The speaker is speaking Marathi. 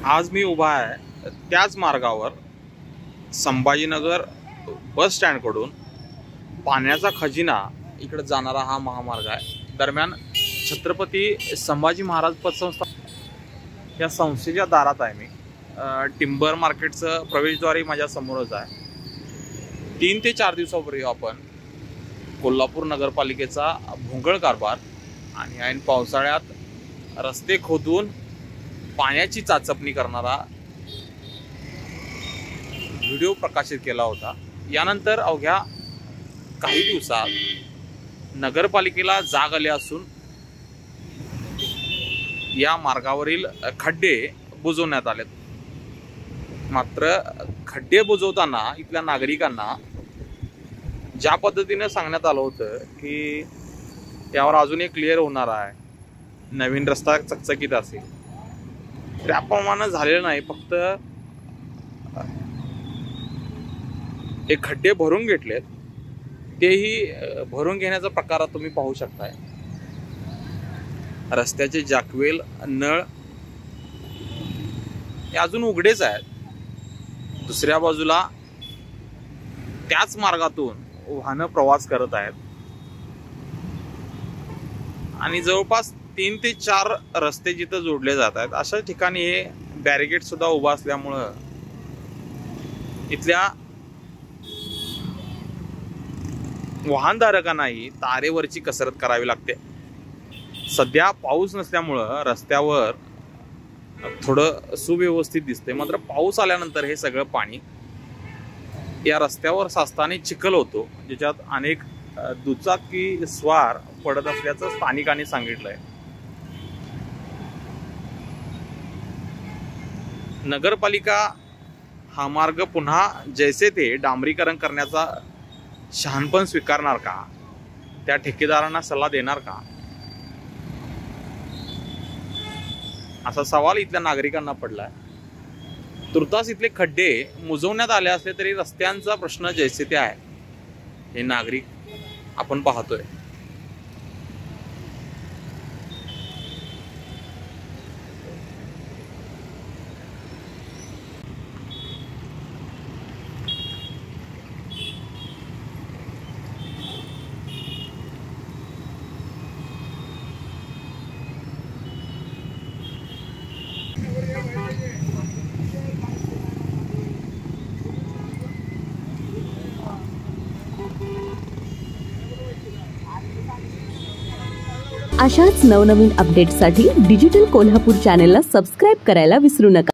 आज मी उभा आहे त्याच मार्गावर संभाजीनगर बस स्टँडकडून पाण्याचा खजिना इकडे जाणारा हा महामार्ग आहे। दरम्यान छत्रपती संभाजी महाराज पतसंस्था या संस्थेच्या दारात आहे मी। टिंबर मार्केटचं प्रवेशद्वार माझ्या समोरच आहे। 3 ते 4 दिवसापूर्वी आपण कोल्हापूर नगरपालिकेचा भोंगळ कारभार आणि ऐन पावसाळ्यात रस्ते खोदून पाण्याची चाचपणी करणारा व्हिडिओ प्रकाशित केला होता। यानंतर अवघ्या काही दिवसात नगरपालिकेला जाग आली असून या मार्गावरील खड्डे बुजवण्यात आलेत। मात्र खड्डे बुजवताना इथल्या नागरिकांना ज्या पद्धतीने सांगण्यात आलं होतं की यावर अजून एक क्लिअर होणार आहे, नवीन रस्ता चकचकीत असेल, त्याप्रमाणे झालेलं नाही। फक्त हे खड्डे भरून घेतलेत, तेही भरून घेण्याचा प्रकार तुम्ही पाहू शकताय। रस्त्याचे जॅकवेल नळ हे अजून उघडेच आहेत। दुसऱ्या बाजूला त्याच मार्गातून वाहनं प्रवास करत आहेत आणि जवळपास 3 ते 4 रस्ते जिथे जोडले जात आहेत अशा ठिकाणी हे बॅरिकेड सुद्धा उभा असल्यामुळं इथल्या वाहनधारकांनाही तारेवरची कसरत करावी लागते। सध्या पाऊस नसल्यामुळं रस्त्यावर थोडं सुव्यवस्थित दिसते, मात्र पाऊस आल्यानंतर हे सगळं पाणी या रस्त्यावर साचताना चिखल होतो, ज्याच्यात अनेक दुचाकी स्वार पडत असल्याचं स्थानिकांनी सांगितलंय। नगरपालिका हा मार्ग पुन्हा जैसे ते डांबरीकरण करण्याचा शहाणपण स्वीकारणार का? त्या ठेकेदारांना सल्ला देणार का? असा सवाल इथल्या नागरिकांना पडलाय। तुर्तास इथले खड्डे मुजवण्यात आले असले तरी रस्त्यांचा प्रश्न जैसे ते आहे हे नागरिक आपण पाहतोय। अशाच नवनवीन अपडेट्ससाठी डिजिटल कोल्हापूर चॅनेलला सबस्क्राईब करायला विसरू नका।